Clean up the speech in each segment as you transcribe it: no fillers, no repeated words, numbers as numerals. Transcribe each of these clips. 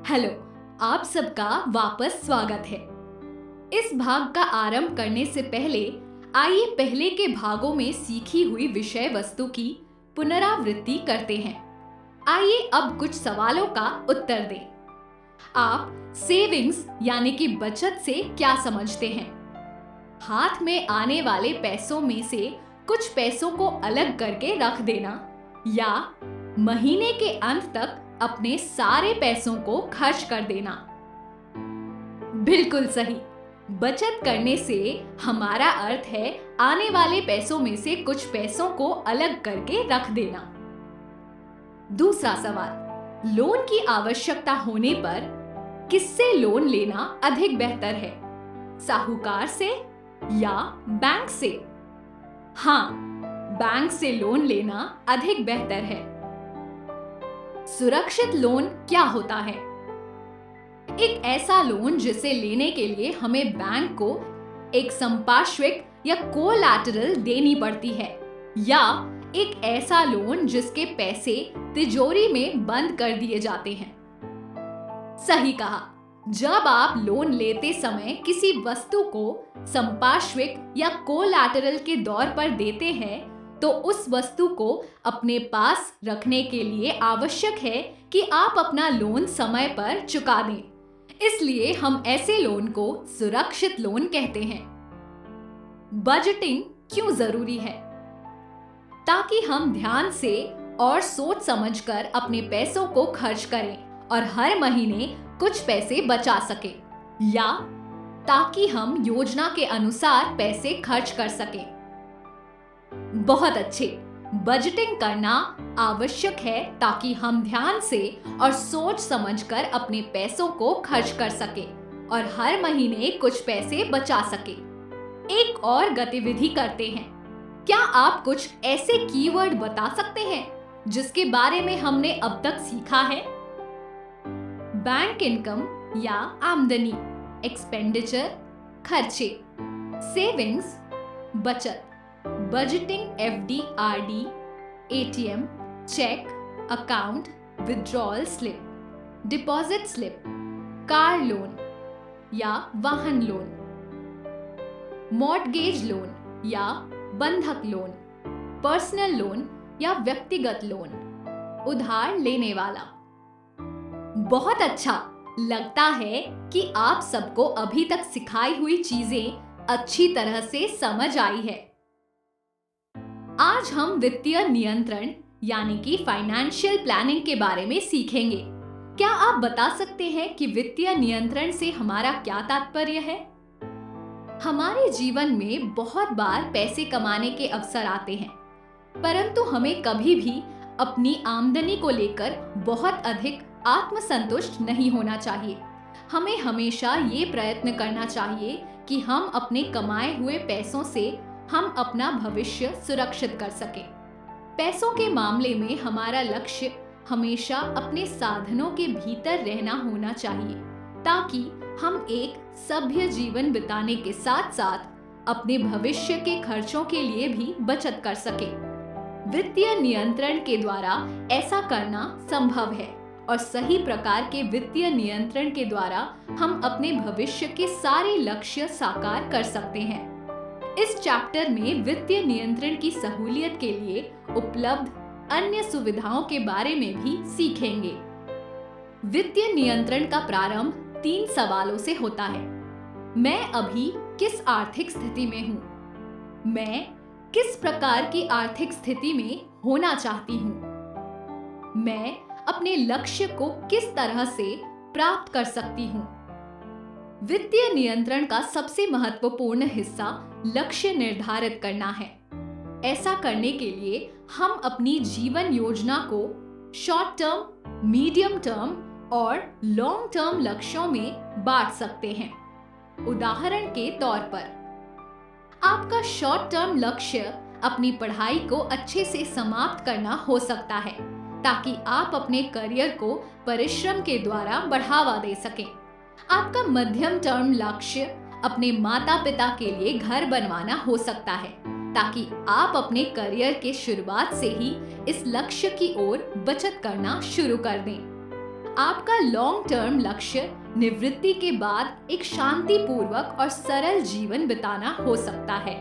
Hello, आप सबका वापस स्वागत है। इस भाग का आरंभ करने से पहले आइए पहले के भागों में सीखी हुई विषय वस्तु की पुनरावृत्ति करते हैं। आइए अब कुछ सवालों का उत्तर दें। आप सेविंग्स यानी कि बचत से क्या समझते हैं? हाथ में आने वाले पैसों में से कुछ पैसों को अलग करके रख देना या महीने के अंत तक अपने सारे पैसों को खर्च कर देना। बिल्कुल सही। बचत करने से हमारा अर्थ है आने वाले पैसों में से कुछ पैसों को अलग करके रख देना। दूसरा सवाल, लोन की आवश्यकता होने पर किससे लोन लेना अधिक बेहतर है, साहूकार से या बैंक से? हाँ, बैंक से लोन लेना अधिक बेहतर है। सुरक्षित लोन क्या होता है? एक ऐसा लोन जिसे लेने के लिए हमें बैंक को एक संपार्श्विक या कोलैटरल देनी पड़ती है, या एक ऐसा लोन जिसके पैसे तिजोरी में बंद कर दिए जाते हैं। सही कहा। जब आप लोन लेते समय किसी वस्तु को संपार्श्विक या कोलैटरल के दौर पर देते हैं तो उस वस्तु को अपने पास रखने के लिए आवश्यक है कि आप अपना लोन समय पर चुका दें। इसलिए हम ऐसे लोन को सुरक्षित लोन कहते हैं। बजटिंग क्यों जरूरी है? ताकि हम ध्यान से और सोच समझकर अपने पैसों को खर्च करें और हर महीने कुछ पैसे बचा सकें, या ताकि हम योजना के अनुसार पैसे खर्च कर सकें। बहुत अच्छे। बजटिंग करना आवश्यक है ताकि हम ध्यान से और सोच समझकर अपने पैसों को खर्च कर सके और हर महीने कुछ पैसे बचा सके। एक और गतिविधि करते हैं। क्या आप कुछ ऐसे कीवर्ड बता सकते हैं जिसके बारे में हमने अब तक सीखा है? बैंक इनकम या आमदनी, एक्सपेंडिचर खर्चे, सेविंग्स बचत, budgeting FD RD, ATM, cheque, account, withdrawal slip, deposit slip, car loan या वाहन लोन, मॉर्टगेज लोन या बंधक लोन, पर्सनल लोन या व्यक्तिगत लोन, उधार लेने वाला। बहुत अच्छा। लगता है कि आप सबको अभी तक सिखाई हुई चीजें अच्छी तरह से समझ आई है। आज हम वित्तीय नियंत्रण यानी कि फाइनेंशियल प्लानिंग के बारे में सीखेंगे। क्या आप बता सकते हैं कि वित्तीय नियंत्रण से हमारा क्या तात्पर्य है? हमारे जीवन में बहुत बार पैसे कमाने के अवसर आते हैं, परंतु हमें कभी भी अपनी आमदनी को लेकर बहुत अधिक आत्मसंतुष्ट नहीं होना चाहिए। हमें हमेशा ये प्रयत्न करना चाहिए कि हम अपने कमाए हुए पैसों से हम अपना भविष्य सुरक्षित कर सकें। पैसों के मामले में हमारा लक्ष्य हमेशा अपने साधनों के भीतर रहना होना चाहिए, ताकि हम एक सभ्य जीवन बिताने के साथ साथ अपने भविष्य के खर्चों के लिए भी बचत कर सकें। वित्तीय नियंत्रण के द्वारा ऐसा करना संभव है और सही प्रकार के वित्तीय नियंत्रण के द्वारा हम अपने भविष्य के सारे लक्ष्य साकार कर सकते हैं। इस चैप्टर में वित्तीय नियंत्रण की सहूलियत के लिए उपलब्ध अन्य सुविधाओं के बारे में भी सीखेंगे। वित्तीय नियंत्रण का प्रारंभ 3 सवालों से होता है। मैं अभी किस आर्थिक स्थिति में हूँ? मैं किस प्रकार की आर्थिक स्थिति में होना चाहती हूँ? मैं अपने लक्ष्य को किस तरह से प्राप्त कर सकती हूँ? वित्तीय नियंत्रण का सबसे महत्वपूर्ण हिस्सा लक्ष्य निर्धारित करना है। ऐसा करने के लिए हम अपनी जीवन योजना को शॉर्ट टर्म, मीडियम टर्म और लॉन्ग टर्म लक्ष्यों में बांट सकते हैं। उदाहरण के तौर पर, आपका शॉर्ट टर्म लक्ष्य अपनी पढ़ाई को अच्छे से समाप्त करना हो सकता है, ताकि आप अपने करियर को परिश्रम के द्वारा बढ़ावा दे सकें। आपका मध्यम टर्म लक्ष्य अपने माता पिता के लिए घर बनवाना हो सकता है, ताकि आप अपने करियर के शुरुआत से ही इस लक्ष्य की ओर बचत करना शुरू कर दें। आपका लॉन्ग टर्म लक्ष्य निवृत्ति के बाद एक शांतिपूर्वक और सरल जीवन बिताना हो सकता है।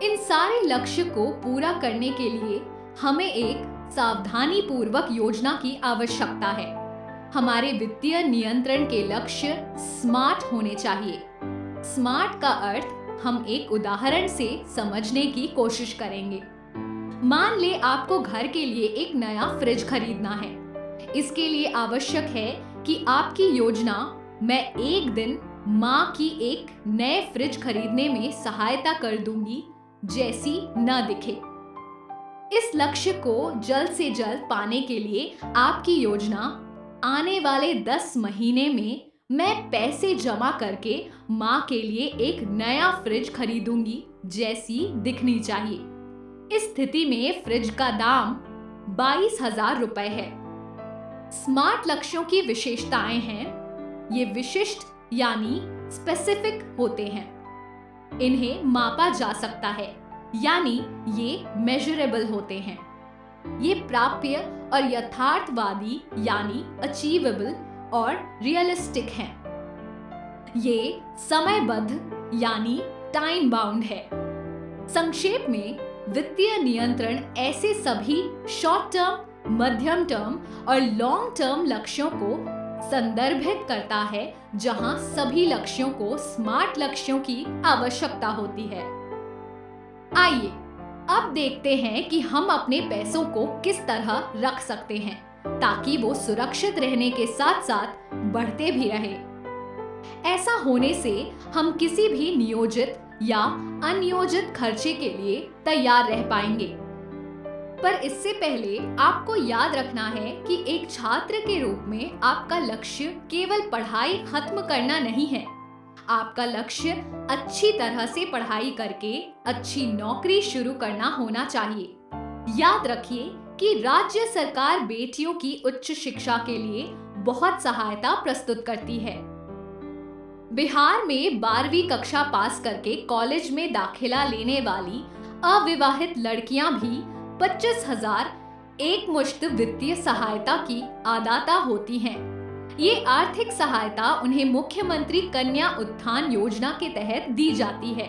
इन सारे लक्ष्य को पूरा करने के लिए हमें एक सावधानी पूर्वक योजना की आवश्यकता है। हमारे वित्तीय नियंत्रण के लक्ष्य स्मार्ट होने चाहिए। स्मार्ट का अर्थ हम एक उदाहरण से समझने की कोशिश करेंगे। मान ले आपको घर के लिए एक नया फ्रिज खरीदना है। इसके लिए आवश्यक है कि आपकी योजना मैं एक दिन माँ की एक नए फ्रिज खरीदने में सहायता कर दूंगी जैसी न दिखे। इस लक्ष्य को जल्द से जल्द पाने के लिए आपकी योजना आने वाले 10 महीने में मैं पैसे जमा करके माँ के लिए एक नया फ्रिज खरीदूंगी जैसी दिखनी चाहिए। इस स्थिति में फ्रिज का दाम 22,000 रुपए है। स्मार्ट लक्ष्यों की विशेषताएं हैं, ये विशिष्ट यानी स्पेसिफिक होते हैं। इन्हें मापा जा सकता है यानी ये मेजरेबल होते हैं। ये प्राप्य और यथार्थवादी यानी अचीवेबल और रियलिस्टिक हैं। ये समयबद्ध यानी टाइम बाउंड है। संक्षेप में वित्तीय नियंत्रण ऐसे सभी शॉर्ट टर्म, मध्यम टर्म और लॉन्ग टर्म लक्ष्यों को संदर्भित करता है जहां सभी लक्ष्यों को स्मार्ट लक्ष्यों की आवश्यकता होती है। आइए अब देखते हैं कि हम अपने पैसों को किस तरह रख सकते हैं ताकि वो सुरक्षित रहने के साथ साथ बढ़ते भी रहे। ऐसा होने से हम किसी भी नियोजित या अनियोजित खर्चे के लिए तैयार रह पाएंगे। पर इससे पहले आपको याद रखना है कि एक छात्र के रूप में आपका लक्ष्य केवल पढ़ाई खत्म करना नहीं है। आपका लक्ष्य अच्छी तरह से पढ़ाई करके अच्छी नौकरी शुरू करना होना चाहिए। याद रखिए कि राज्य सरकार बेटियों की उच्च शिक्षा के लिए बहुत सहायता प्रस्तुत करती है। बिहार में 12वीं कक्षा पास करके कॉलेज में दाखिला लेने वाली अविवाहित लड़कियां भी 25,000 एकमुश्त वित्तीय सहायता की आदाता होती हैं। ये आर्थिक सहायता उन्हें मुख्यमंत्री कन्या उत्थान योजना के तहत दी जाती है।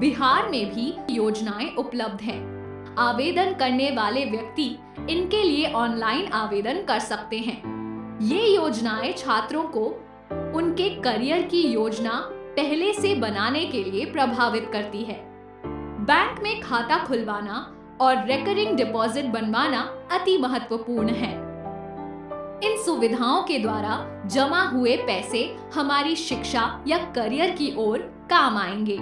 बिहार में भी योजनाएं उपलब्ध हैं। आवेदन करने वाले व्यक्ति इनके लिए ऑनलाइन आवेदन कर सकते हैं। ये योजनाएं छात्रों को उनके करियर की योजना पहले से बनाने के लिए प्रभावित करती है। बैंक में खाता खुलवाना और रिकरिंग डिपॉजिट बनवाना अति महत्वपूर्ण है। इन सुविधाओं के द्वारा जमा हुए पैसे हमारी शिक्षा या करियर की ओर काम आएंगे।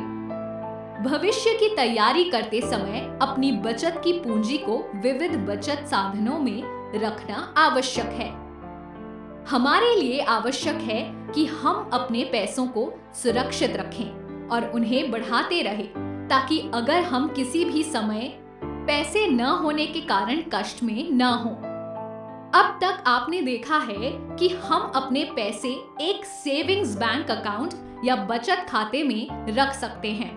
भविष्य की तैयारी करते समय अपनी बचत की पूंजी को विविध बचत साधनों में रखना आवश्यक है। हमारे लिए आवश्यक है कि हम अपने पैसों को सुरक्षित रखें और उन्हें बढ़ाते रहें ताकि अगर हम किसी भी समय पैसे न होने के कारण कष्ट में न हों। अब तक आपने देखा है कि हम अपने पैसे एक सेविंग्स बैंक अकाउंट या बचत खाते में रख सकते हैं।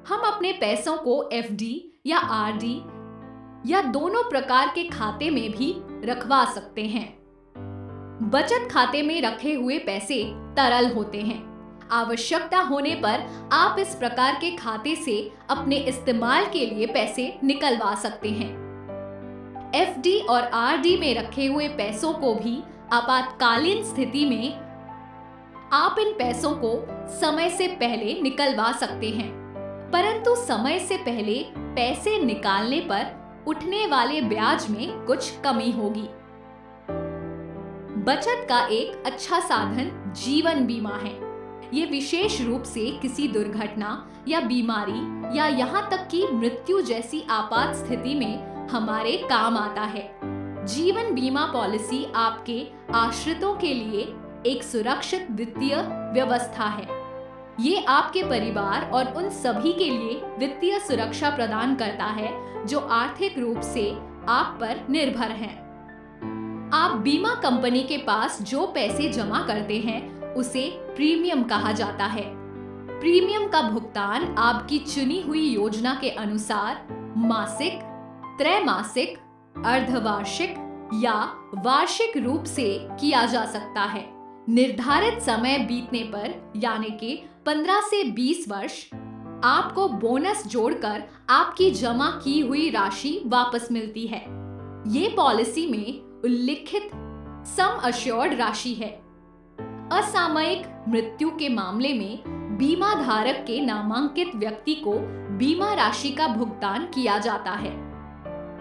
हम अपने पैसों को एफडी या आरडी या दोनों प्रकार के खाते में भी रखवा सकते हैं। बचत खाते में रखे हुए पैसे तरल होते हैं। आवश्यकता होने पर आप इस प्रकार के खाते से अपने इस्तेमाल के लिए पैसे निकलवा सकते हैं। एफडी और आरडी में रखे हुए पैसों को भी आपातकालीन स्थिति में आप इन पैसों को समय से पहले निकलवा सकते हैं, परंतु समय से पहले पैसे निकालने पर उठने वाले ब्याज में कुछ कमी होगी। बचत का एक अच्छा साधन जीवन बीमा है। ये विशेष रूप से किसी दुर्घटना या बीमारी या यहाँ तक कि मृत्यु जैसी आपात स्थिति में हमारे काम आता है। जीवन बीमा पॉलिसी आपके आश्रितों के लिए एक सुरक्षित वित्तीय व्यवस्था है। ये आपके परिवार और उन सभी के लिए वित्तीय सुरक्षा प्रदान करता है जो आर्थिक रूप से आप पर निर्भर हैं। आप बीमा कंपनी के पास जो पैसे जमा करते हैं उसे प्रीमियम कहा जाता है। प्रीमियम का भुगतान आपकी चुनी हुई योजना के अनुसार मासिक, त्रैमासिक, अर्धवार्षिक या वार्षिक रूप से किया जा सकता है। निर्धारित समय बीतने पर यानी कि 15 से 20 वर्ष आपको बोनस जोड़कर आपकी जमा की हुई राशि वापस मिलती है। ये पॉलिसी में उल्लिखित सम अश्योर्ड राशि है। असामयिक मृत्यु के मामले में बीमा धारक के नामांकित व्यक्ति को बीमा राशि का भुगतान किया जाता है।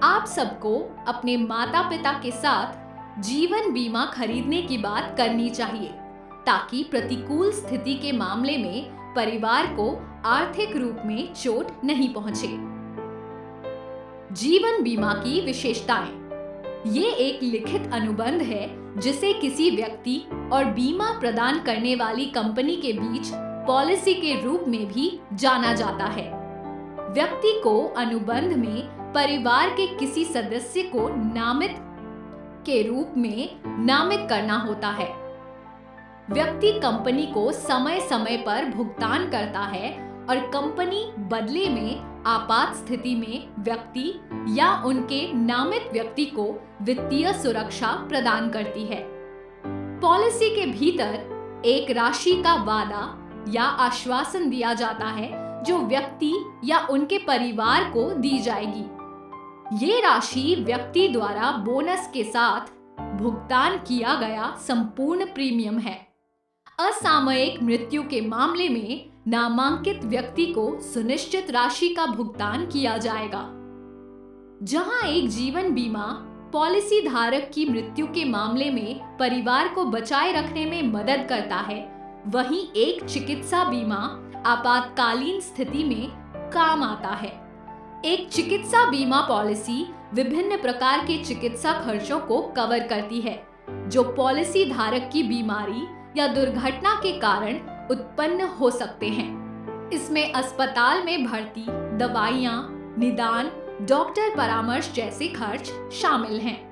आप सबको अपने माता पिता के साथ जीवन बीमा खरीदने की बात करनी चाहिए ताकि प्रतिकूल स्थिति के मामले में परिवार को आर्थिक रूप में चोट नहीं पहुंचे। जीवन बीमा की विशेषताएं। ये एक लिखित अनुबंध है जिसे किसी व्यक्ति और बीमा प्रदान करने वाली कंपनी के बीच पॉलिसी के रूप में भी जाना जाता है। व्यक्ति को अनुबंध में परिवार के किसी सदस्य को नामित के रूप में नामित करना होता है। व्यक्ति कंपनी को समय समय पर भुगतान करता है और कंपनी बदले में आपात स्थिति में व्यक्ति या उनके नामित व्यक्ति को वित्तीय सुरक्षा प्रदान करती है। पॉलिसी के भीतर एक राशि का वादा या आश्वासन दिया जाता है जो व्यक्ति या उनके परिवार को दी जाएगी। ये राशि व्यक्ति द्वारा बोनस के साथ भुगतान किया गया संपूर्ण प्रीमियम है। असामयिक मृत्यु के मामले में नामांकित व्यक्ति को सुनिश्चित राशि का भुगतान किया जाएगा। जहां एक जीवन बीमा पॉलिसी धारक की मृत्यु के मामले में परिवार को बचाए रखने में मदद करता है, वहीं एक चिकित्सा बीमा आपातकालीन स्थिति में काम आता है। एक चिकित्सा बीमा पॉलिसी विभिन्न प्रकार के चिकित्सा खर्चों को कवर करती है जो पॉलिसी धारक की बीमारी या दुर्घटना के कारण उत्पन्न हो सकते हैं। इसमें अस्पताल में भर्ती, दवाइयाँ, निदान, डॉक्टर परामर्श जैसे खर्च शामिल हैं।